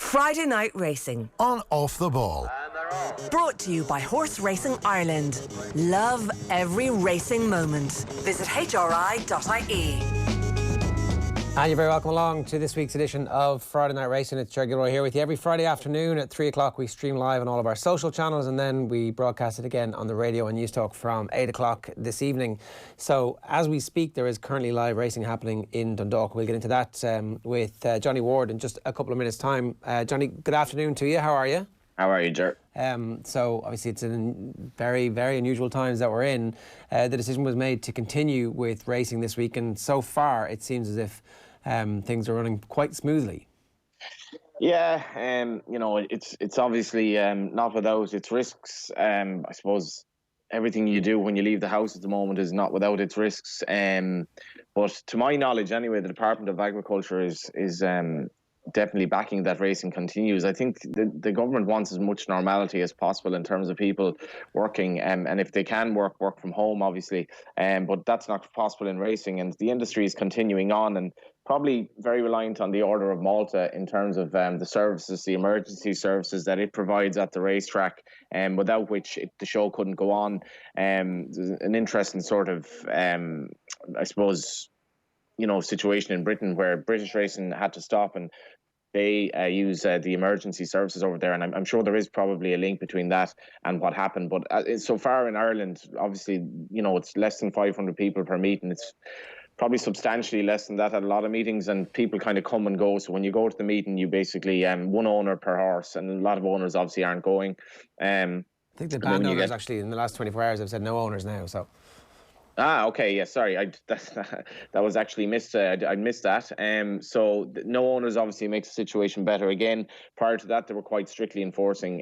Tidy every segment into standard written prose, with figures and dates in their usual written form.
Friday Night Racing. On Off the Ball. Brought to you by Horse Racing Ireland. Love every racing moment. Visit hri.ie. And you're very welcome along to this week's edition of Friday Night Racing. It's Gilroy here with you. Every Friday afternoon at 3 o'clock we stream live on all of our social channels, and then we broadcast it again on the radio and News Talk from 8 o'clock this evening. So as we speak, there is currently live racing happening in Dundalk. We'll get into that with Johnny Ward in just a couple of minutes' time. Johnny, good afternoon to you. How are you? How are you, Ger? So obviously it's in very, very unusual times that we're in. The decision was made to continue with racing this week, and so far it seems as if things are running quite smoothly. Yeah, it's obviously not without its risks. I suppose everything you do when you leave the house at the moment is not without its risks. But to my knowledge, anyway, the Department of Agriculture is definitely backing that racing continues. I think the government wants as much normality as possible in terms of people working, and if they can work from home, obviously. But that's not possible in racing, and the industry is continuing on, and probably very reliant on the Order of Malta in terms of the services, the emergency services that it provides at the racetrack, without which the show couldn't go on. There's an interesting sort of, I suppose, situation in Britain where British racing had to stop, and they use the emergency services over there, and I'm sure there is probably a link between that and what happened. But so far in Ireland, obviously, it's less than 500 people per meeting. It's probably substantially less than that at a lot of meetings, and people kind of come and go. So when you go to the meeting, you basically one owner per horse, and a lot of owners obviously aren't going. I think the band owners actually in the last 24 hours have said no owners now. So. Okay. Yeah, sorry. That was actually missed. I missed that. So no owners obviously makes the situation better. Again, prior to that, they were quite strictly enforcing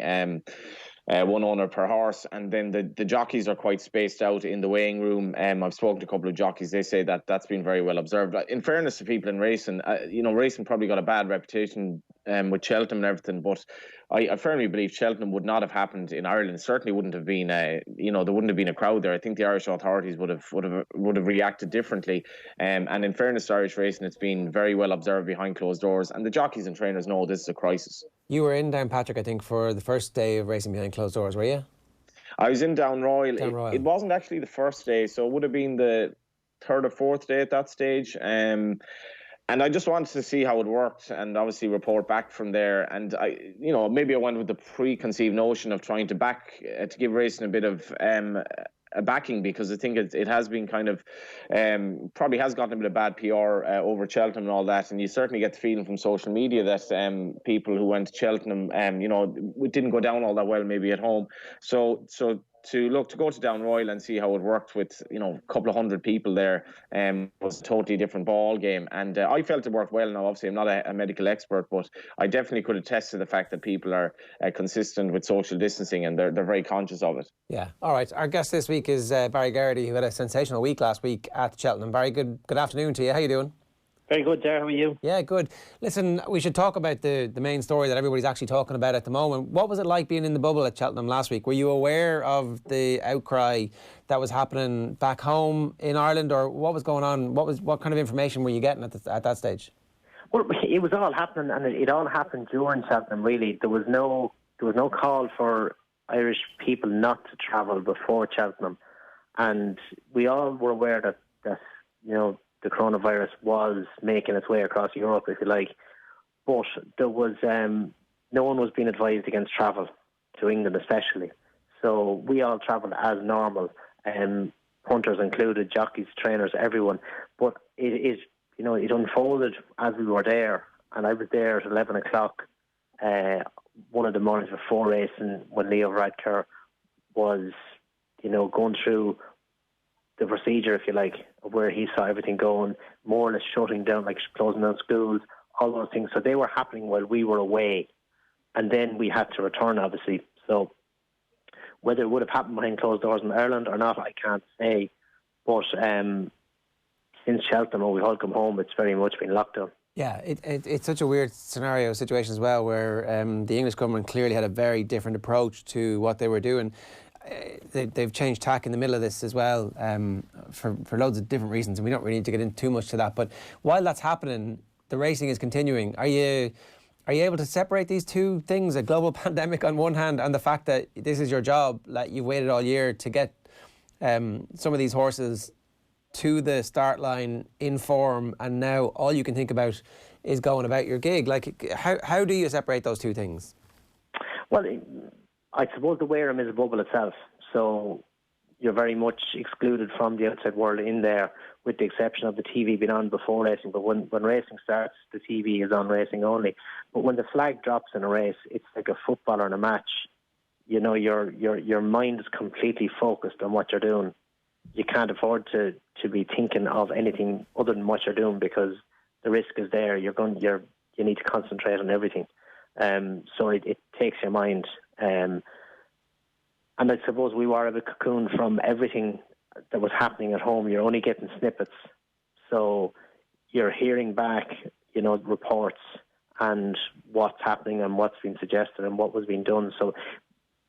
one owner per horse, and then the jockeys are quite spaced out in the weighing room. I've spoken to a couple of jockeys. They say that that's been very well observed. In fairness to people in racing, racing probably got a bad reputation with Cheltenham and everything, but I firmly believe Cheltenham would not have happened in Ireland. It certainly wouldn't have been there wouldn't have been a crowd there. I think the Irish authorities would have reacted differently. And in fairness to Irish racing, it's been very well observed behind closed doors, and the jockeys and trainers know this is a crisis. You were in Downpatrick, I think, for the first day of racing behind closed doors, were you? I was in Downroyal. It wasn't actually the first day, so it would have been the third or fourth day at that stage. And I just wanted to see how it worked, and obviously report back from there. And maybe I went with the preconceived notion of trying to give racing a bit of a backing, because I think it has been kind of probably has gotten a bit of bad PR over Cheltenham and all that. And you certainly get the feeling from social media that people who went to Cheltenham, it didn't go down all that well maybe at home. So to go to Downroyal and see how it worked with a couple of hundred people there was a totally different ball game, and I felt it worked well. Now obviously I'm not a medical expert, but I definitely could attest to the fact that people are consistent with social distancing, and they're very conscious of it. Yeah. All right, our guest this week is Barry Geraghty, who had a sensational week last week at Cheltenham. Barry, good afternoon to you. How you doing? Very good, Dar. How are you? Yeah, good. Listen, we should talk about the main story that everybody's actually talking about at the moment. What was it like being in the bubble at Cheltenham last week? Were you aware of the outcry that was happening back home in Ireland, or what was going on? What kind of information were you getting at that stage? Well, it was all happening, and it all happened during Cheltenham. Really, there was no call for Irish people not to travel before Cheltenham, and we all were aware that the coronavirus was making its way across Europe, if you like. But there was no one was being advised against travel to England, especially. So we all travelled as normal, hunters included, jockeys, trainers, everyone. But it unfolded as we were there, and I was there at 11 o'clock one of the mornings before racing, when Leo Varadkar was, going through the procedure, if you like, of where he saw everything going, more or less shutting down, like closing down schools, all those things. So they were happening while we were away. And then we had to return, obviously. So whether it would have happened behind closed doors in Ireland or not, I can't say. But since Cheltenham, we all come home, it's very much been locked down. Yeah, it's such a weird situation as well, where the English government clearly had a very different approach to what they were doing. They've changed tack in the middle of this as well, for loads of different reasons, and we don't really need to get into too much to that. But while that's happening, the racing is continuing. Are you Are you able to separate these two things, a global pandemic on one hand and the fact that this is your job, that you've waited all year to get some of these horses to the start line in form, and now all you can think about is going about your gig? Like, how do you separate those two things? Well, I suppose the Wareham is a bubble itself, so you're very much excluded from the outside world in there, with the exception of the TV being on before racing. But when racing starts, the TV is on racing only. But when the flag drops in a race, it's like a football or in a match. You know, your mind is completely focused on what you're doing. You can't afford to be thinking of anything other than what you're doing, because the risk is there. You need to concentrate on everything. So it takes your mind. And I suppose we were a bit cocooned from everything that was happening at home. You're only getting snippets. So you're hearing back, reports and what's happening and what's been suggested and what was being done. So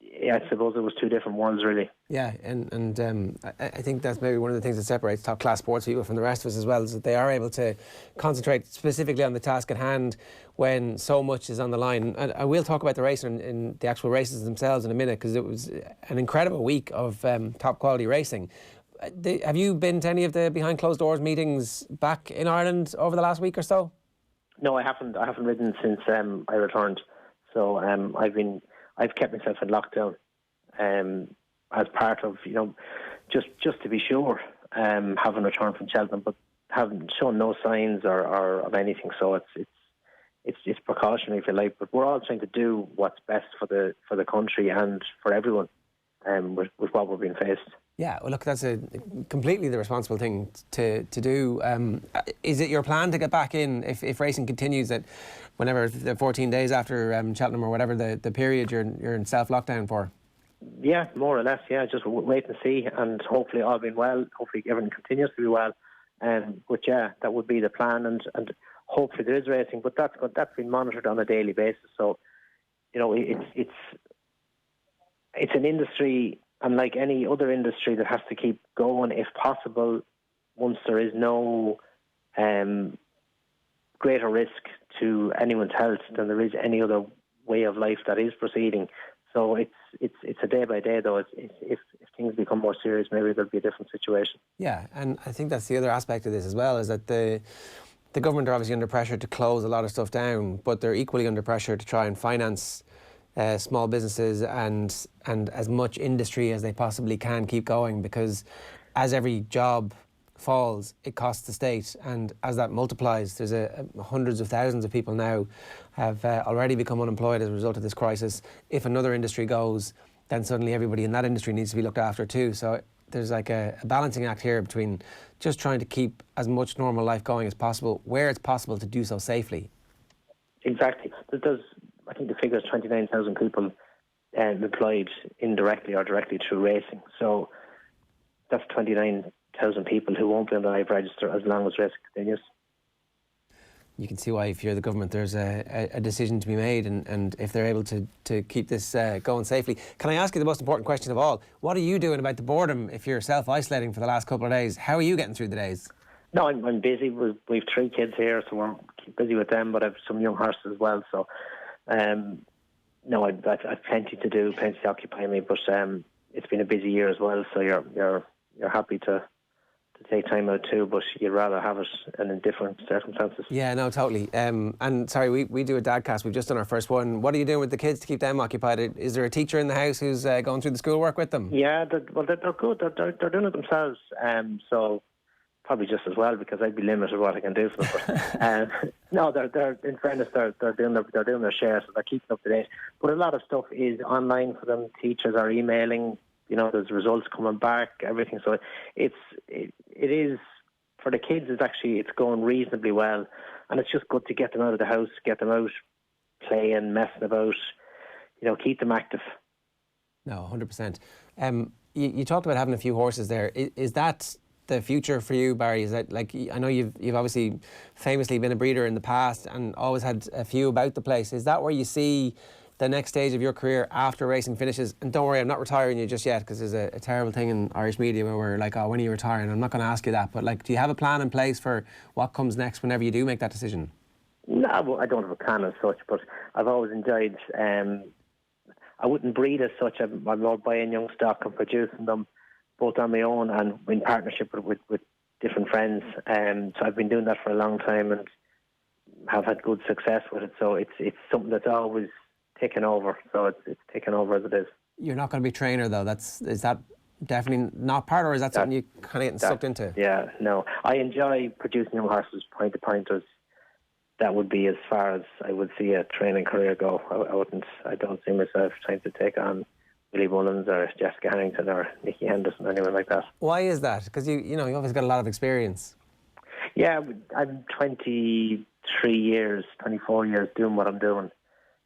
yeah, I suppose it was two different worlds, really. Yeah, and I think that's maybe one of the things that separates top-class sports people from the rest of us as well, is that they are able to concentrate specifically on the task at hand when so much is on the line. And we'll talk about the racing in the actual races themselves in a minute, because it was an incredible week of top-quality racing. Have you been to any of the behind-closed-doors meetings back in Ireland over the last week or so? No, I haven't. I haven't ridden since I returned. So I've kept myself in lockdown as part of, just to be sure, having returned from Cheltenham, but haven't shown no signs or of anything. So it's precautionary, if you like. But we're all trying to do what's best for the country and for everyone with what we're being faced. Yeah, well, look, that's completely the responsible thing to do. Is it your plan to get back in if racing continues, that whenever the 14 days after Cheltenham or whatever the period you're in self-lockdown for? Yeah, more or less, yeah. Just wait and see, and hopefully all being well. Hopefully everything continues to be well. But yeah, that would be the plan, and hopefully there is racing. But that's been monitored on a daily basis. So, it's an industry, unlike any other industry, that has to keep going if possible. Once there is no greater risk to anyone's health than there is any other way of life that is proceeding. So it's a day by day, though. If things become more serious, maybe there'll be a different situation. Yeah, and I think that's the other aspect of this as well, is that the government are obviously under pressure to close a lot of stuff down, but they're equally under pressure to try and finance small businesses and as much industry as they possibly can keep going, because as every job falls, it costs the state, and as that multiplies, there's hundreds of thousands of people now have already become unemployed as a result of this crisis. If another industry goes, then suddenly everybody in that industry needs to be looked after too. So there's like a balancing act here between just trying to keep as much normal life going as possible, where it's possible to do so safely. Exactly. I think the figure is 29,000 people employed indirectly or directly through racing. So that's 29,000 people who won't be on the live register as long as racing continues. You can see why, if you're the government, there's a decision to be made, and if they're able to keep this going safely. Can I ask you the most important question of all? What are you doing about the boredom if you're self-isolating for the last couple of days? How are you getting through the days? No, I'm busy. We've 3 kids here, so we're busy with them, but I've some young horses as well. So, no, I've plenty to do, plenty to occupy me, but it's been a busy year as well, so you're happy to take time out too, but you'd rather have it in different circumstances. Yeah, no, totally. And sorry, we do a dadcast. We've just done our first one. What are you doing with the kids to keep them occupied? Is there a teacher in the house who's going through the schoolwork with them? Yeah, they're good. They're doing it themselves. So probably just as well, because I'd be limited what I can do for them. But, no, they're in fairness, they're doing their share, so they're keeping up to date. But a lot of stuff is online for them. Teachers are emailing. There's results coming back, everything. So it is, for the kids, it's going reasonably well. And it's just good to get them out of the house, get them out playing, messing about, keep them active. No, 100%. You talked about having a few horses there. Is that the future for you, Barry? Is that, like, I know you've obviously famously been a breeder in the past and always had a few about the place. Is that where you see the next stage of your career after racing finishes? And don't worry, I'm not retiring you just yet, because there's a terrible thing in Irish media where we're like, oh, when are you retiring? I'm not going to ask you that, but like, do you have a plan in place for what comes next whenever you do make that decision? No, I don't have a plan as such, but I've always enjoyed. I wouldn't breed as such. I'm more buying young stock and producing them both on my own and in partnership with different friends. So I've been doing that for a long time and have had good success with it. So it's something that's always taken over. So it's taken over as it is. You're not going to be trainer though. Is that definitely not part, or is that something you kind of getting sucked into? Yeah, no. I enjoy producing young horses, point to pointers. That would be as far as I would see a training career go. I don't see myself trying to take on Willie Mullins or Jessica Harrington or Nicky Henderson or anyone like that. Why is that? Because you obviously got a lot of experience. Yeah, I'm 23 years, 24 years doing what I'm doing.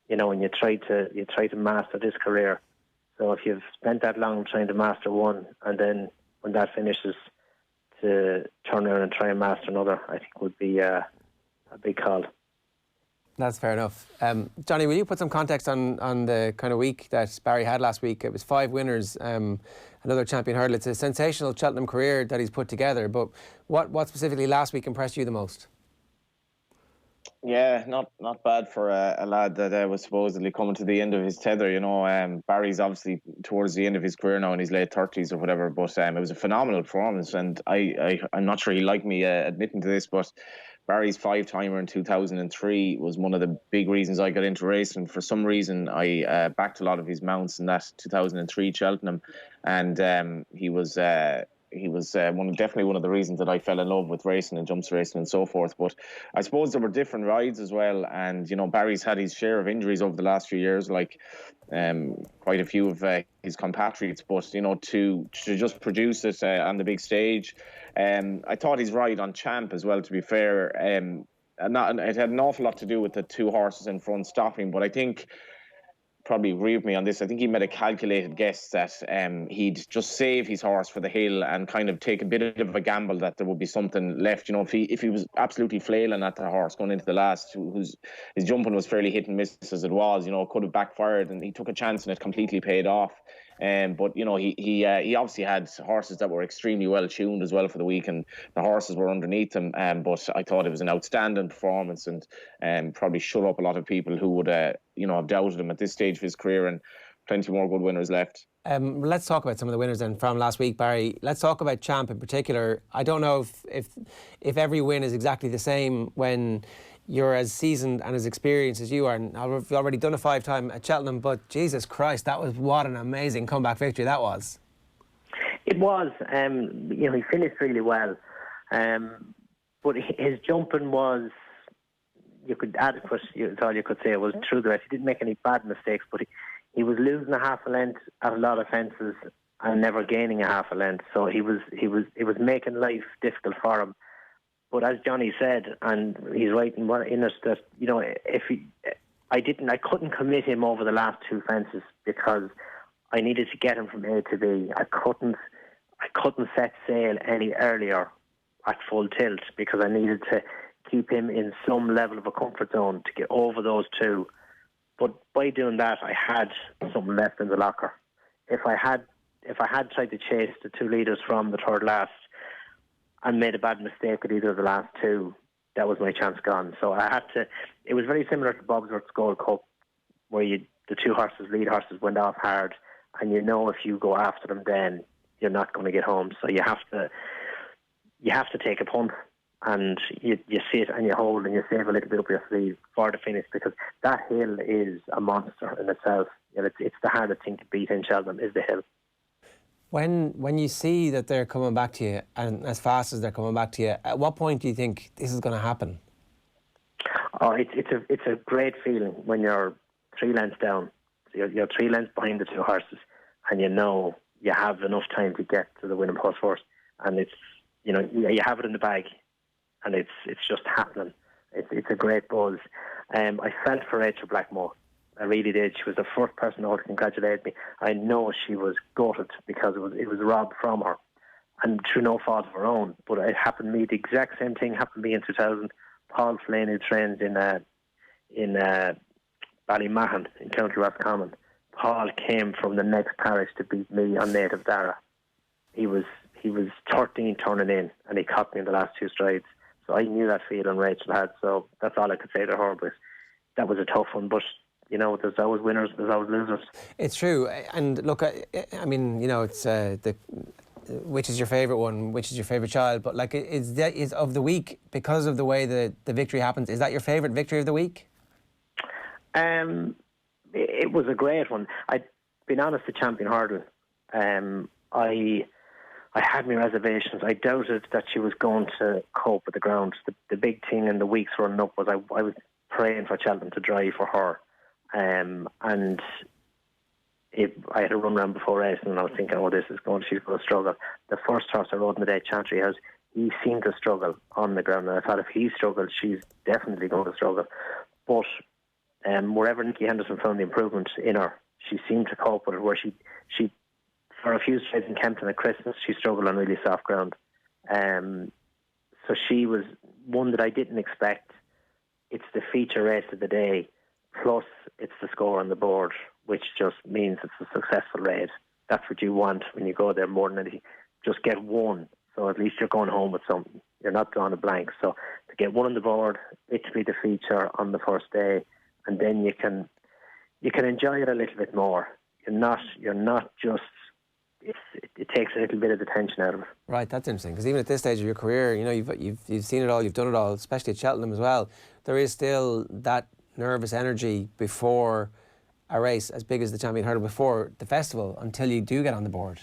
And you try to master this career. So if you've spent that long trying to master one, and then when that finishes, to turn around and try and master another, I think would be a big call. That's fair enough. Johnny, will you put some context on the kind of week that Barry had last week? It was 5 winners, another champion hurdle. It's a sensational Cheltenham career that he's put together, but what specifically last week impressed you the most? Yeah, not bad for a lad that was supposedly coming to the end of his tether. Barry's obviously towards the end of his career now in his late 30s or whatever, but it was a phenomenal performance, and I'm not sure he liked me admitting to this, but Barry's 5-timer in 2003 was one of the big reasons I got into racing. For some reason, I backed a lot of his mounts in that 2003 Cheltenham, and he was definitely one of the reasons that I fell in love with racing and jumps racing and so forth. But I suppose there were different rides as well, and Barry's had his share of injuries over the last few years, like quite a few of his compatriots. But to just produce it on the big stage, I thought his ride on Champ as well, to be fair, it had an awful lot to do with the 2 horses in front stopping, but I think, probably agree with me on this, I think he made a calculated guess that he'd just save his horse for the hill and kind of take a bit of a gamble that there would be something left. If he was absolutely flailing at the horse going into the last, his jumping was fairly hit and miss as it was, could have backfired, and he took a chance and it completely paid off. But he obviously had horses that were extremely well tuned as well for the week, and the horses were underneath him. But I thought it was an outstanding performance, and probably shut up a lot of people who would have doubted him at this stage of his career, and plenty more good winners left. Let's talk about some of the winners then from last week, Barry. Let's talk about Champ in particular. I don't know if every win is exactly the same when you're as seasoned and as experienced as you are. And I've already done a 5-time at Cheltenham, but Jesus Christ, what an amazing comeback victory that was. It was. He finished really well. But his jumping was, you could adequate, that's all you could say. It was through the rest. He didn't make any bad mistakes, but he was losing a half a length at a lot of fences and never gaining a half a length. So it was making life difficult for him. But as Johnny said, and he's right in it, that I couldn't commit him over the last 2 fences because I needed to get him from A to B. I couldn't set sail any earlier at full tilt because I needed to keep him in some level of a comfort zone to get over those 2. But by doing that, I had something left in the locker. If I had tried to chase the 2 leaders from the third last and made a bad mistake with either of the last 2, that was my chance gone. So I had to. It was very similar to Bobsworth's Gold Cup, where the 2 lead horses went off hard, and if you go after them, then you're not going to get home. So you have to take a punt, and you sit and you hold and you save a little bit up your sleeve for the finish, because that hill is a monster in itself. It's the hardest thing to beat in Cheltenham is the hill. When you see that they're coming back to you, and as fast as they're coming back to you, at what point do you think this is going to happen? Oh, it's a great feeling when you're 3 lengths down. So you're 3 lengths behind the 2 horses, and you have enough time to get to the winning post first, and it's you have it in the bag, and it's just happening. It's a great buzz. I felt for Rachel Blackmore. I really did. She was the first person to congratulate me. I know she was gutted because it was robbed from her, and through no fault of her own. But it happened to me. The exact same thing happened to me in 2000. Paul Flynn, who trains in Ballymahan in County Roscommon, Paul came from the next parish to beat me on Native Dara. He was 13 turning in, and he caught me in the last 2 strides. So I knew that feeling Rachel had, so that's all I could say to her. But that was a tough one, but you know, there's always winners, there's always losers. It's true. And look, I mean, you know, it's which is your favourite one, which is your favourite child, but like, is of the week, because of the way the victory happens, is that your favourite victory of the week? It was a great one. I've been honest, the champion hurdle. I had my reservations. I doubted that she was going to cope with the ground. The big thing in the weeks running up was I was praying for Cheltenham to drive for her. And I had a run round before racing, and I was thinking, she's going to struggle. The first horse I rode in the day, Chantry House, he seemed to struggle on the ground, and I thought if he struggled, she's definitely going to struggle. But wherever Nicky Henderson found the improvement in her, she seemed to cope with it, where she for a few strides in Kempton at Christmas, she struggled on really soft ground. So she was one that I didn't expect. It's the feature race of the day, plus it's the score on the board, which just means it's a successful race. That's what you want when you go there more than anything. Just get one, so at least you're going home with something. You're not drawing a blank. So to get one on the board, it to be the feature on the first day, and then you can enjoy it a little bit more. You're not just. It takes a little bit of the tension out of it. Right, that's interesting, because even at this stage of your career, you know, you've seen it all, you've done it all, especially at Cheltenham as well. There is still that nervous energy before a race as big as the Champion Hurdle, before the festival, until you do get on the board.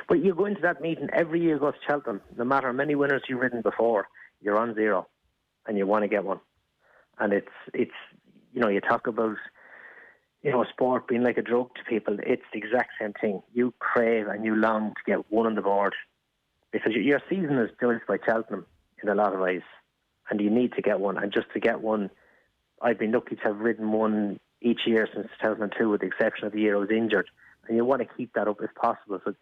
But you go into that meeting every year. You go to Cheltenham, no matter how many winners you've ridden before, you're on zero, and you want to get one. And it's you know, you talk about, you know, sport being like a drug to people. It's the exact same thing. You crave and you long to get one on the board, because your season is judged by Cheltenham in a lot of ways, and you need to get one. And just to get one, I've been lucky to have ridden one each year since 2002, with the exception of the year I was injured. And you want to keep that up if possible. So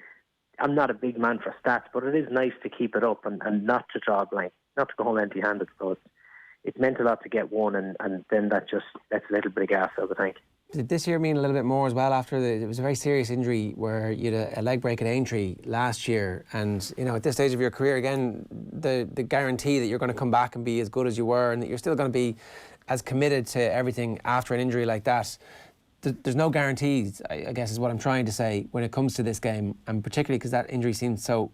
I'm not a big man for stats, but it is nice to keep it up and not to draw a blank, not to go home empty-handed. So it meant a lot to get one, and then that just lets a little bit of gas out of the tank. Did this year mean a little bit more as well after it was a very serious injury where you had a leg break at Aintree last year, and you know, at this stage of your career, again, the guarantee that you're going to come back and be as good as you were, and that you're still going to be as committed to everything after an injury like that, there's no guarantees, I guess is what I'm trying to say, when it comes to this game, and particularly because that injury seemed so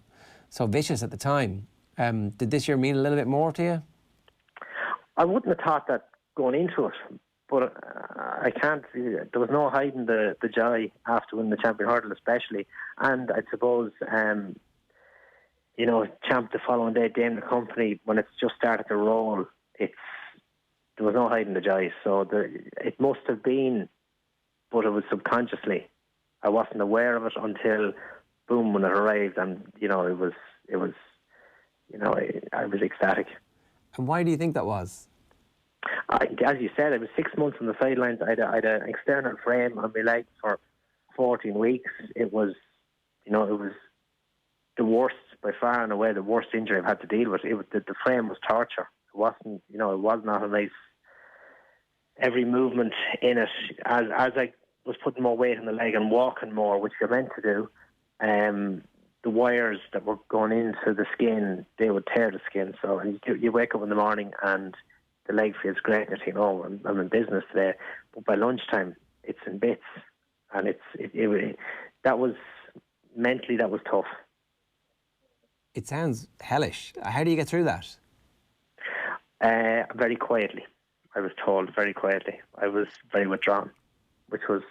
vicious at the time. Did this year mean a little bit more to you? I wouldn't have thought that going into it, but I can't. There was no hiding the joy after winning the Champion Hurdle, especially. And I suppose, you know, champ the following day, Dame the Company, when it's just started to roll, there was no hiding the joy. So it must have been, but it was subconsciously. I wasn't aware of it until, boom, when it arrived, and you know, it was, you know, I was ecstatic. And why do you think that was? As you said, I was 6 months on the sidelines. I had an external frame on my leg for 14 weeks. It was, you know, it was the worst, by far and away, the worst injury I've had to deal with. The frame was torture. It wasn't, you know, it was not a nice. Every movement in it, as I was putting more weight on the leg and walking more, which you're meant to do, the wires that were going into the skin, they would tear the skin. So you wake up in the morning and the leg feels great, and you think, oh, I'm in business today. But by lunchtime, it's in bits, and that was mentally, that was tough. It sounds hellish. How do you get through that? Very quietly. I was told very quietly. I was very withdrawn, which was.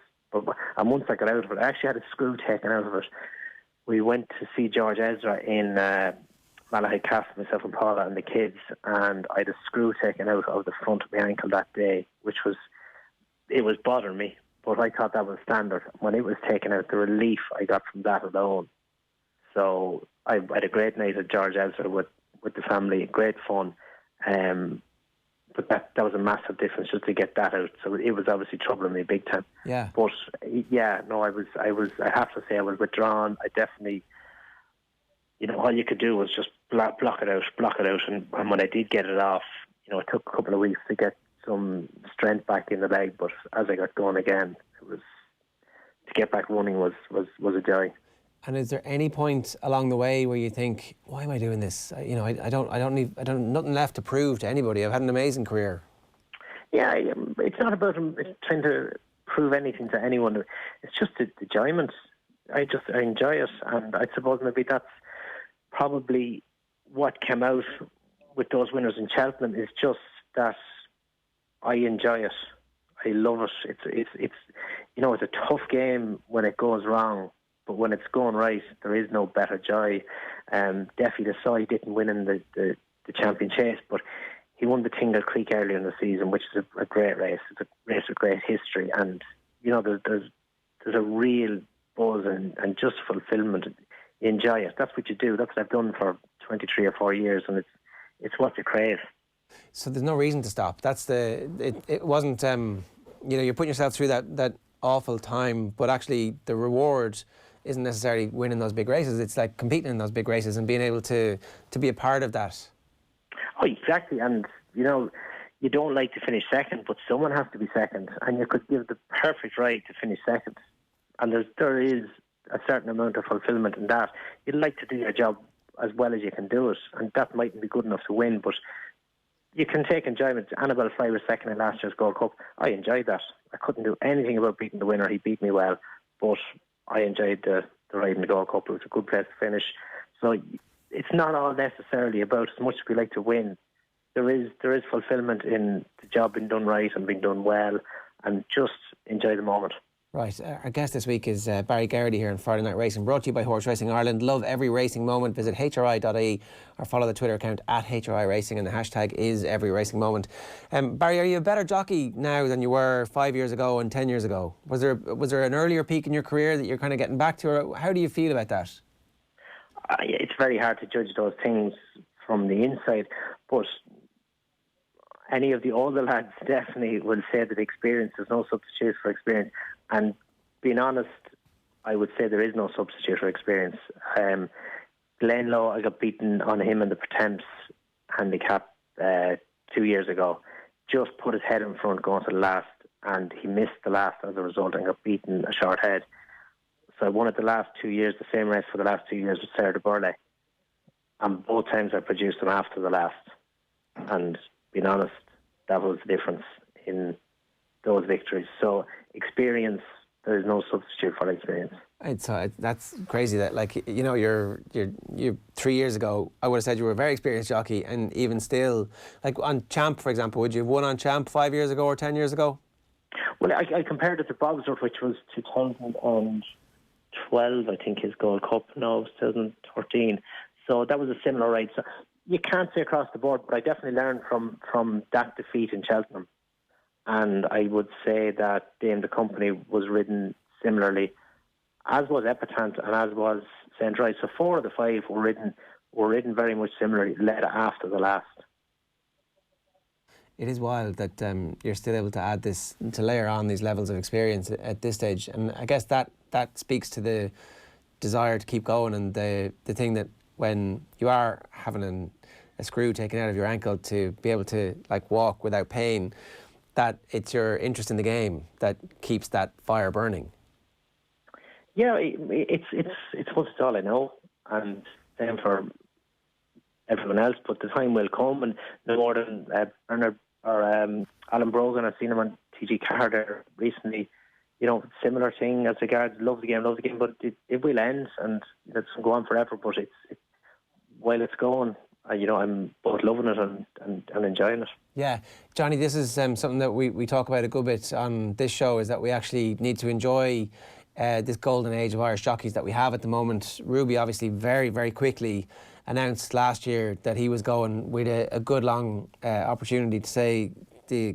And once I got out of it, I actually had a screw taken out of it. We went to see George Ezra in Malahide Castle, myself and Paula and the kids, and I had a screw taken out of the front of my ankle that day, it was bothering me, but I thought that was standard. When it was taken out, the relief I got from that alone. So I had a great night at George Ezra with the family, great fun, but that was a massive difference just to get that out. So it was obviously troubling me big time. Yeah. But yeah, no, I have to say I was withdrawn. I definitely, you know, all you could do was just block it out. And when I did get it off, you know, it took a couple of weeks to get some strength back in the leg. But as I got going again, to get back running was a joy. And is there any point along the way where you think, why am I doing this? I don't need nothing left to prove to anybody. I've had an amazing career. Yeah, it's not about trying to prove anything to anyone. It's just the enjoyment. I enjoy it, and I suppose maybe that's probably what came out with those winners in Cheltenham, is just that I enjoy it. I love it. It's it's a tough game when it goes wrong, but when it's going right, there is no better joy. Definitely the side didn't win in the champion chase, but he won the Tingle Creek earlier in the season, which is a great race. It's a race with great history, and there's a real buzz and just fulfilment. You enjoy it. That's what you do. That's what I've done for 23 or 4 years, and it's what you crave. So there's no reason to stop. It wasn't. You're putting yourself through that awful time, but actually the reward isn't necessarily winning those big races. It's like competing in those big races and being able to be a part of that. Oh, exactly. And you don't like to finish second, but someone has to be second, and you could give the perfect ride to finish second. And there is a certain amount of fulfilment in that. You'd like to do your job as well as you can do it, and that mightn't be good enough to win, but you can take enjoyment. Annabelle Fry was second in last year's Gold Cup. I enjoyed that. I couldn't do anything about beating the winner. He beat me well, but I enjoyed the ride in the Gold Cup. It was a good place to finish. So it's not all necessarily about, as much as we like to win, there is fulfilment in the job being done right and being done well, and just enjoy the moment. Right, our guest this week is Barry Geraghty here on Friday Night Racing, brought to you by Horse Racing Ireland. Love every racing moment. Visit hri.ie or follow the Twitter account @HRI Racing, and the hashtag is every racing moment. Barry, are you a better jockey now than you were 5 years ago and 10 years ago? Was there an earlier peak in your career that you're kind of getting back to, or how do you feel about that? It's very hard to judge those things from the inside, but any of the older lads definitely will say that experience, there's no substitute for experience. And being honest, I would say there is no substitute for experience. Glenlow, I got beaten on him in the Pretemps handicap 2 years ago. Just put his head in front going to the last, and he missed the last as a result and got beaten a short head. So I won it the last 2 years, the same race for the last 2 years with Sarah de Burley. And both times I produced him after the last. And being honest, that was the difference in those victories. So experience, there is no substitute for experience. That's crazy that, you're 3 years ago, I would have said you were a very experienced jockey, and even still, like on Champ, for example, would you have won on Champ 5 years ago or 10 years ago? Well, I compared it to Bobsworth, which was 2012, I think, his Gold Cup. No, it was 2013. So that was a similar ride. So you can't say across the board, but I definitely learned from that defeat in Cheltenham. And I would say that Dame the Company was ridden similarly, as was Epitant and as was St. Drive. So 4 of the 5 were ridden very much similarly, led after the last. It is wild that you're still able to add this, to layer on these levels of experience at this stage. And I guess that speaks to the desire to keep going, and the thing that when you are having a screw taken out of your ankle, to be able to walk without pain, that it's your interest in the game that keeps that fire burning. Yeah, it's all I know, and same for everyone else. But the time will come, and no more than Bernard or Alan Brogan. I've seen him on TG Carter recently. Similar thing as regards love the game, but it will end, and it doesn't go on forever. But while it's going, I'm both loving it and enjoying it. Yeah, Johnny, this is something that we talk about a good bit on this show, is that we actually need to enjoy this golden age of Irish jockeys that we have at the moment. Ruby obviously very, very quickly announced last year that he was going with a good long opportunity to say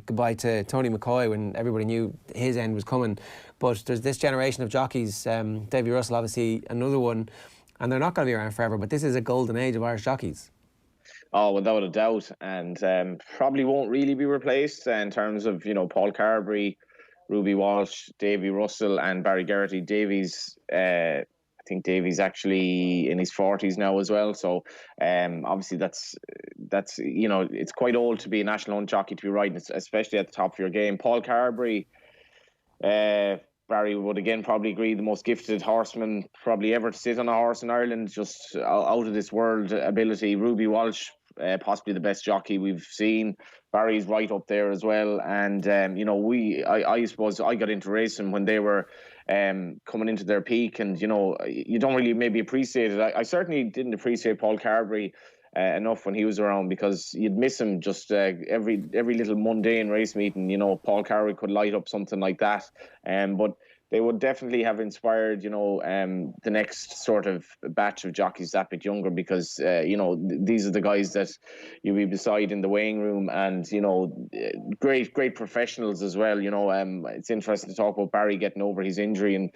goodbye to Tony McCoy when everybody knew his end was coming. But there's this generation of jockeys, Davy Russell obviously another one, and they're not going to be around forever, but this is a golden age of Irish jockeys. Oh, without a doubt, and probably won't really be replaced in terms of Paul Carberry, Ruby Walsh, Davy Russell, and Barry Geraghty. I think Davy's actually in his 40s now as well. So obviously that's it's quite old to be a national owned jockey to be riding, especially at the top of your game. Paul Carberry, Barry would again probably agree, the most gifted horseman probably ever to sit on a horse in Ireland, just out of this world ability. Ruby Walsh, possibly the best jockey we've seen. Barry's right up there as well. And, I suppose I got into racing when they were coming into their peak, and, you don't really maybe appreciate it. I certainly didn't appreciate Paul Carberry enough when he was around, because you'd miss him just every little mundane race meeting. Paul Carberry could light up something like that. But they would definitely have inspired, the next sort of batch of jockeys that bit younger, because, these are the guys that you'll be beside in the weighing room, and, great professionals as well. It's interesting to talk about Barry getting over his injury, and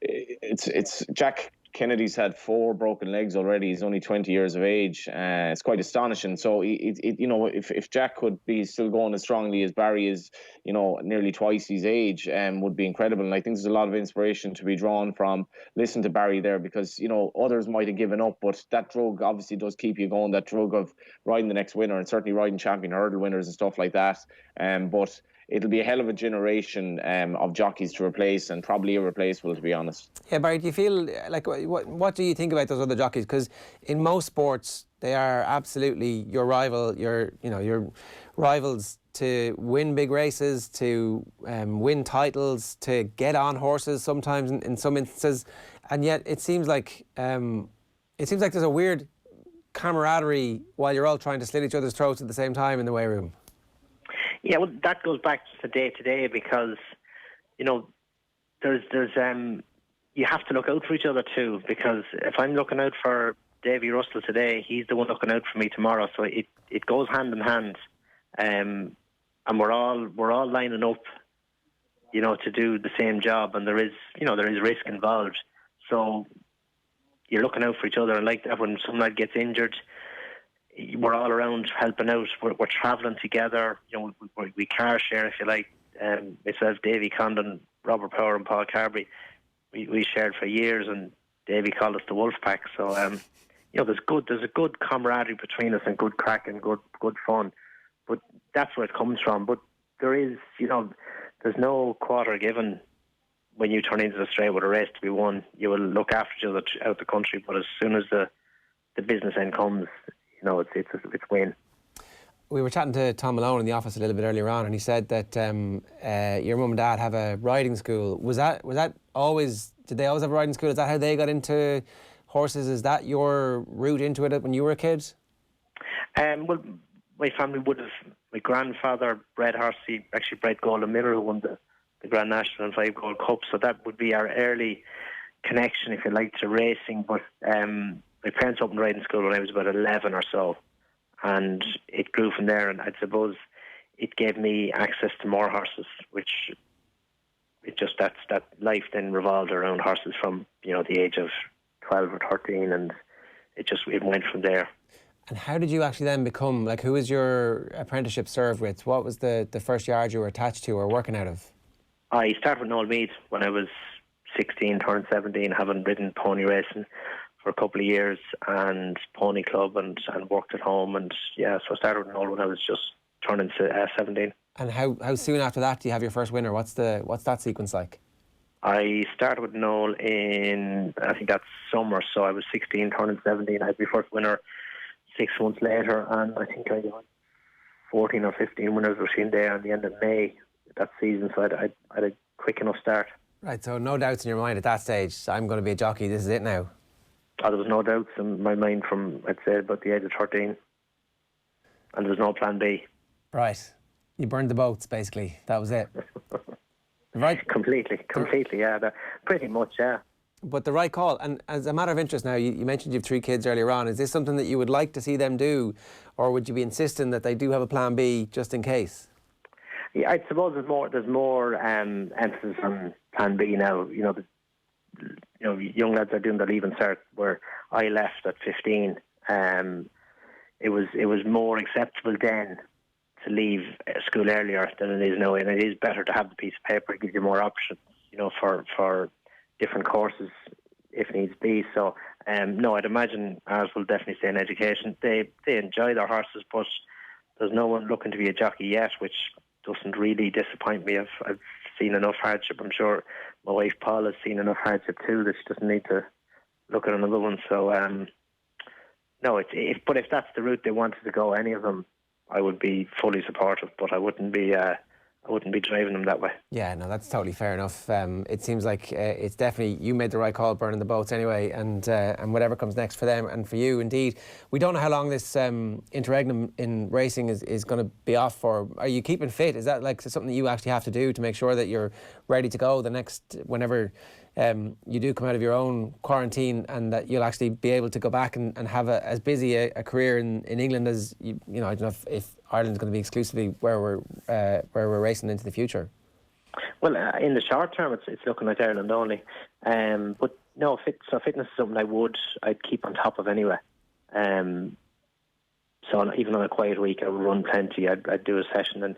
it's Jack Kennedy's had 4 broken legs already. He's only 20 years of age. It's quite astonishing. So, if Jack could be still going as strongly as Barry is, nearly twice his age, would be incredible. And I think there's a lot of inspiration to be drawn from listening to Barry there, because, others might have given up, but that drug obviously does keep you going, that drug of riding the next winner, and certainly riding champion hurdle winners and stuff like that. But it'll be a hell of a generation of jockeys to replace, and probably irreplaceable, to be honest. Yeah, Barry, do you feel like, what do you think about those other jockeys? Because in most sports, they are absolutely your rival, your rivals to win big races, to win titles, to get on horses sometimes in some instances, and yet it seems like there's a weird camaraderie while you're all trying to slit each other's throats at the same time in the weigh room. Yeah, well, that goes back to day to day, because, there's you have to look out for each other too, because if I'm looking out for Davy Russell today, he's the one looking out for me tomorrow. So it goes hand in hand, and we're all lining up, to do the same job, and there is risk involved. So you're looking out for each other, and like that, when some lad gets injured, we're all around helping out. We're travelling together. We car share, if you like. Myself, Davy Condon, Robert Power, and Paul Carberry, we shared for years, and Davy called us the Wolf Pack. So there's a good camaraderie between us, and good crack and good fun. But that's where it comes from. But there is, there's no quarter given when you turn into the straight with a race to be won. You will look after each other out the country, but as soon as the business end comes, it's win. We were chatting to Tom Malone in the office a little bit earlier on, and he said that your mum and dad have a riding school. Was that always? Did they always have a riding school? Is that how they got into horses? Is that your route into it when you were a kid? Well, my family would have. My grandfather bred horses. He actually bred Golden Miller, who won the Grand National and 5 Gold Cups. So that would be our early connection, if you like, to racing. But my parents opened riding school when I was about 11 or so, and it grew from there. And I suppose it gave me access to more horses, which that life then revolved around horses from the age of 12 or 13, and it went from there. And how did you actually then become, who was your apprenticeship served with? What was the first yard you were attached to or working out of? I started with Noel Mead when I was 16, turned 17, having ridden pony racing for a couple of years, and pony club, and worked at home. And so I started with Noel when I was just turning 17. And how soon after that do you have your first winner? What's that sequence like? I started with Noel in, I think that's summer, so I was 16, turning 17. I had my first winner 6 months later, and I think I got 14 or 15 winners between there and the end of May that season, so I had a quick enough start. Right, so no doubts in your mind at that stage, I'm going to be a jockey, this is it now? Oh, there was no doubts in my mind from, I'd say, about the age of 13. And there was no plan B. Right. You burned the boats, basically. That was it. Right? Completely, yeah. Pretty much, yeah. But the right call. And as a matter of interest now, you mentioned you have 3 kids earlier on. Is this something that you would like to see them do? Or would you be insisting that they do have a plan B just in case? Yeah, I suppose there's more emphasis on plan B now. Young lads are doing their leaving cert, where I left at 15. It was more acceptable then to leave school earlier than it is now, and it is better to have the piece of paper. It gives you more options, for different courses if needs be. So, no, I'd imagine ours will definitely stay in education. They enjoy their horses, but there's no one looking to be a jockey yet, which doesn't really disappoint me. I've seen enough hardship. I'm sure my wife Paul has seen enough hardship too that she doesn't need to look at another one. So no, but if that's the route they wanted to go, any of them, I would be fully supportive. But I wouldn't be driving them that way. Yeah, no, that's totally fair enough. It seems like it's definitely, you made the right call burning the boats anyway, and whatever comes next for them and for you, indeed. We don't know how long this interregnum in racing is going to be off for. Are you keeping fit? Is that like something that you actually have to do to make sure that you're ready to go the next, whenever you do come out of your own quarantine, and that you'll actually be able to go back and have as busy a career in England as, you know, I don't know if Ireland's going to be exclusively where we're racing into the future? Well, in the short term, it's looking like Ireland only. But no, fitness is something I'd keep on top of anyway. So even on a quiet week, I would run plenty. I'd do a session and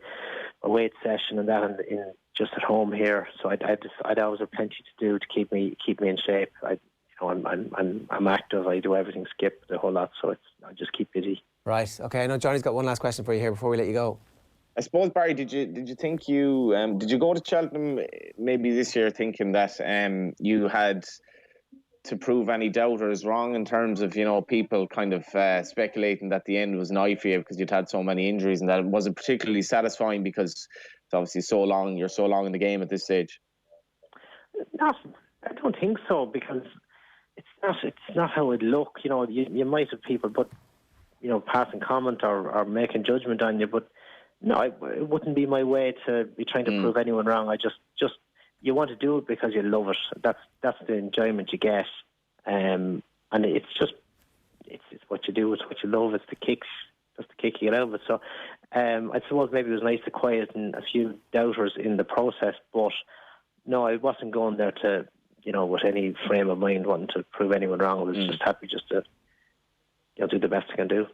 a weight session and that in just at home here. So I'd always have plenty to do to keep me in shape. I'm active. I do everything, skip the whole lot. So I just keep busy. Right. Okay. I know Johnny's got one last question for you here before we let you go. I suppose, Barry, did you think did you go to Cheltenham maybe this year thinking that you had to prove any doubters wrong in terms of, you know, people kind of speculating that the end was nigh for you because you'd had so many injuries, and that it wasn't particularly satisfying because it's obviously you're so long in the game at this stage? I don't think so, because it's not how it look. You know, you might have people, but you know, passing comment or making judgment on you, but no, it wouldn't be my way to be trying to prove anyone wrong. I just you want to do it because you love it. That's the enjoyment you get, and it's what you do. It's what you love. It's the kicks. That's the kick you get out of it. So, I suppose maybe it was nice to quieten a few doubters in the process, but no, I wasn't going there to, you know, with any frame of mind wanting to prove anyone wrong. I was just happy just to, you know, do the best I can do.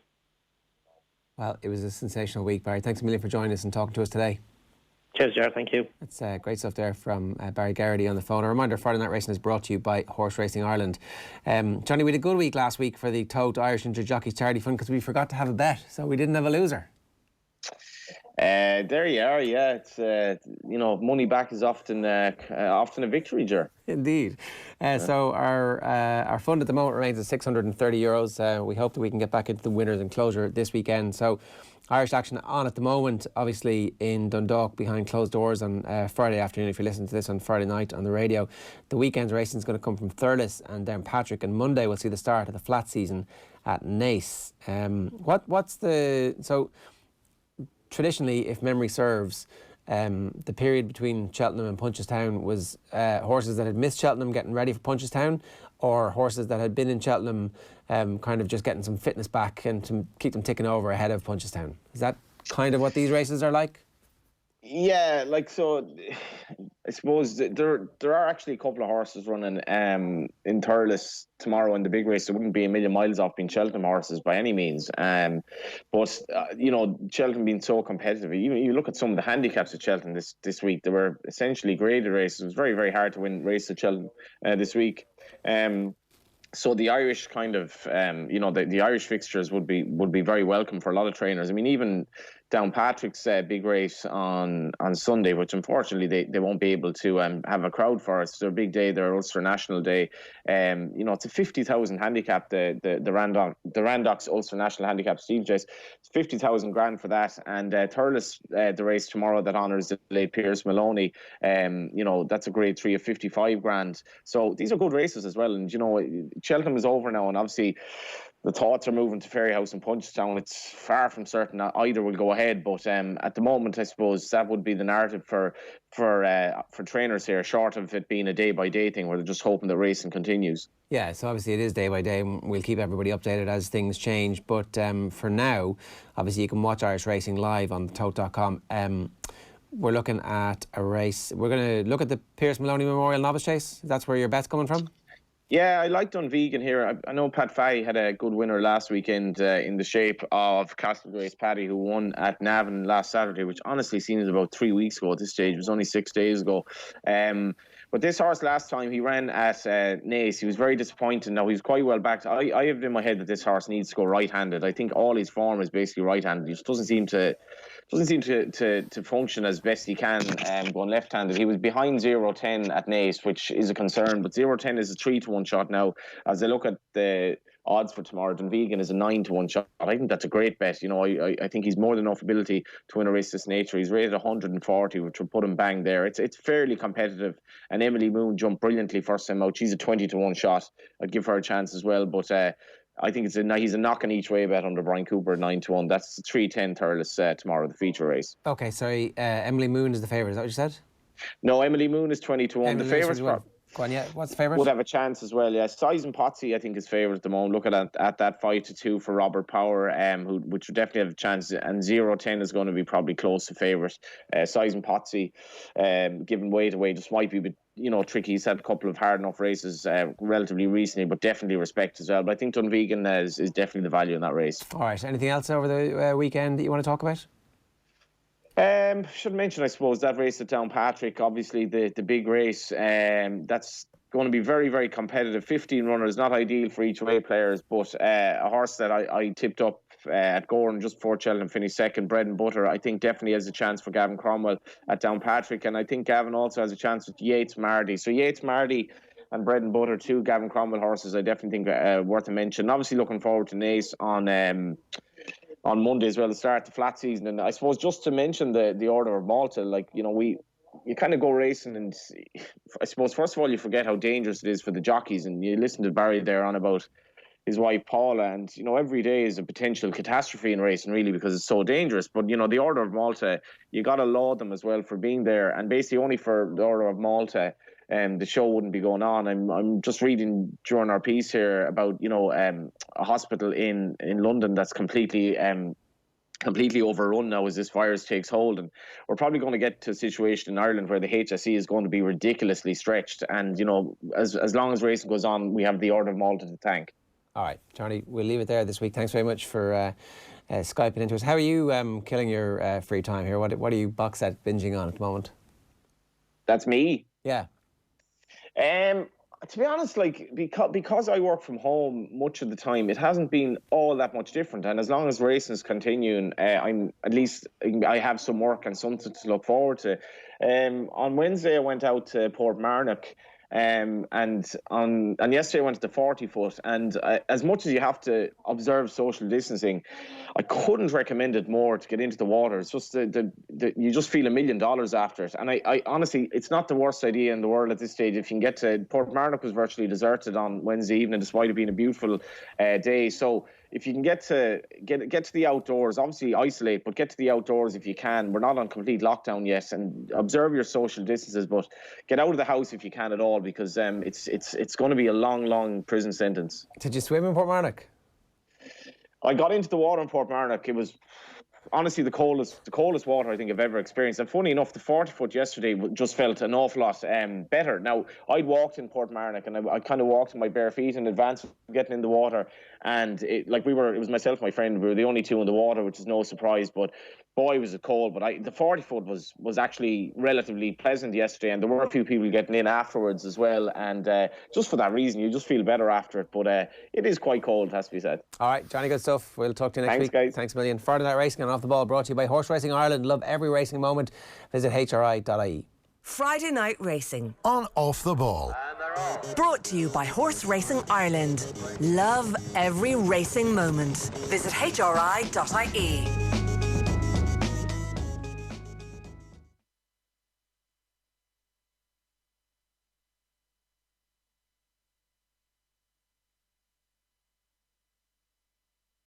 Well, it was a sensational week, Barry. Thanks a million for joining us and talking to us today. Cheers, Jared. Thank you. That's great stuff there from Barry Geraghty on the phone. A reminder, Friday Night Racing is brought to you by Horse Racing Ireland. Johnny, we had a good week last week for the Tote Irish Inter Jockeys Charity Fund because we forgot to have a bet, so we didn't have a loser. There you are. Yeah, it's you know, money back is often a victory, Ger. Indeed. So our fund at the moment remains at €630. We hope that we can get back into the winners and closure this weekend. So Irish action on at the moment, obviously in Dundalk behind closed doors on Friday afternoon. If you're listening to this on Friday night on the radio, the weekend's racing is going to come from Thurles and Downpatrick, and Monday we'll see the start of the flat season at Naas. Traditionally, if memory serves, the period between Cheltenham and Punchestown was horses that had missed Cheltenham getting ready for Punchestown, or horses that had been in Cheltenham kind of just getting some fitness back and to keep them ticking over ahead of Punchestown. Is that kind of what these races are like? Yeah, like, so I suppose there are actually a couple of horses running in Thurles tomorrow in the big race. It wouldn't be a million miles off being Cheltenham horses by any means. But you know, Cheltenham being so competitive, you look at some of the handicaps at Cheltenham this week. They were essentially graded races. It was very, very hard to win races at Cheltenham this week. So the Irish kind of, you know, the Irish fixtures would be very welcome for a lot of trainers. I mean, even Downpatrick's big race on Sunday, which unfortunately they won't be able to have a crowd for. It's their big day, their Ulster National Day. You know, it's a 50,000 handicap, the Randox Ulster National Handicap Steve Chase. It's 50,000 grand for that. And Thurles, the race tomorrow that honours the late Pierce Maloney, you know, that's a grade 3 of 55 grand. So these are good races as well. And, you know, Cheltenham is over now, and obviously the thoughts are moving to Ferryhouse and Punchestown. It's far from certain that either will go ahead, but at the moment, I suppose that would be the narrative for trainers here, short of it being a day-by-day thing where they're just hoping the racing continues. Yeah, so obviously it is day by day, and we'll keep everybody updated as things change. But for now, obviously you can watch Irish Racing live on tote.com. We're looking at a race. We're going to look at the Pierce Maloney Memorial Novice Chase. That's where your bet's coming from? Yeah, I like Dunvegan here. I know Pat Fahey had a good winner last weekend in the shape of Castlegrace Paddy, who won at Navan last Saturday, which honestly seems about 3 weeks ago at this stage. It was only 6 days ago. But this horse last time he ran at Naas, he was very disappointed. Now, he was quite well backed. I have it in my head that this horse needs to go right-handed. I think all his form is basically right-handed. He just doesn't seem to function as best he can going left-handed. He was behind 0-10 at Naas, which is a concern. But 0-10 is a 3-1 shot now. As I look at the odds for tomorrow, Dunvegan is a 9-1 shot. I think that's a great bet. You know, I think he's more than enough ability to win a race this nature. He's rated 140, which will put him bang there. It's fairly competitive. And Emily Moon jumped brilliantly first time out. She's a 20-1 shot. I'd give her a chance as well. But I think he's a knock on each way bet under Brian Cooper at 9-1. That's 3-10 Thurles tomorrow, the feature race. Okay, sorry. Emily Moon is the favourite. Is that what you said? No, Emily Moon is 20-1. The favourite's go on, yeah. What's the favourite? Would have a chance as well, yeah. Size and Potsy, I think, is favourite at the moment. Look at that 5-2 for Robert Power, which would definitely have a chance. And 0-10 is going to be probably close to favourite. Size and Potsy, giving weight away, just might be a bit, tricky. He's had a couple of hard enough races relatively recently, but definitely respect as well. But I think Dunvegan is definitely the value in that race. All right. Anything else over the weekend that you want to talk about? Should mention, I suppose, that race at Downpatrick, obviously the big race. That's going to be very, very competitive. 15 runners, not ideal for each way players, but a horse that I tipped up at Gordon just before Cheltenham finished second, Bread and Butter, I think definitely has a chance for Gavin Cromwell at Downpatrick. And I think Gavin also has a chance with Yates Mardy. So Yates Mardy and Bread and Butter, two Gavin Cromwell horses, I definitely think worth a mention. Obviously looking forward to Naas on Monday as well, to start the flat season. And I suppose just to mention the Order of Malta, you kind of go racing, and I suppose first of all you forget how dangerous it is for the jockeys. And you listen to Barry there on about his wife Paula, and every day is a potential catastrophe in racing, really, because it's so dangerous. But the Order of Malta, you got to laud them as well for being there, and basically only for the Order of Malta the show wouldn't be going on. I'm just reading during our piece here about a hospital in London that's completely overrun now as this virus takes hold, and we're probably going to get to a situation in Ireland where the HSE is going to be ridiculously stretched. And as long as racing goes on, we have the Order of Malta to thank. All right, Johnny, we'll leave it there this week. Thanks very much for Skyping into us. How are you killing your free time here? What are you box set binging on at the moment? That's me. Yeah. To be honest, because I work from home much of the time, it hasn't been all that much different. And as long as racing is continuing, I have some work and something to look forward to. On Wednesday, I went out to Portmarnock. And yesterday I went to the 40 foot, and as much as you have to observe social distancing, I couldn't recommend it more to get into the water. It's just you just feel $1 million after it. And I honestly, it's not the worst idea in the world at this stage. If you can get to Portmarnock, was virtually deserted on Wednesday evening, despite it being a beautiful day. So if you can get to the outdoors, obviously isolate, but get to the outdoors if you can. We're not on complete lockdown yet, and observe your social distances, but get out of the house if you can at all, because it's going to be a long prison sentence. Did you swim in Portmarnock? I got into the water in Portmarnock. It was honestly the coldest water I think I've ever experienced. And funny enough, the 40 foot yesterday just felt an awful lot better. Now, I'd walked in Portmarnock, and I kind of walked in my bare feet in advance of getting in the water. And it was myself and my friend, we were the only two in the water, which is no surprise. But boy, was it cold. But the 40 foot was actually relatively pleasant yesterday, and there were a few people getting in afterwards as well. And just for that reason, you just feel better after it. But it is quite cold, has to be said. All right, Johnny, good stuff. We'll talk to you next week. Thanks, guys. Thanks a million. Friday Night Racing and Off the Ball brought to you by Horse Racing Ireland. Love every racing moment. Visit hri.ie. Friday Night Racing on Off the Ball. Brought to you by Horse Racing Ireland. Love every racing moment. Visit hri.ie.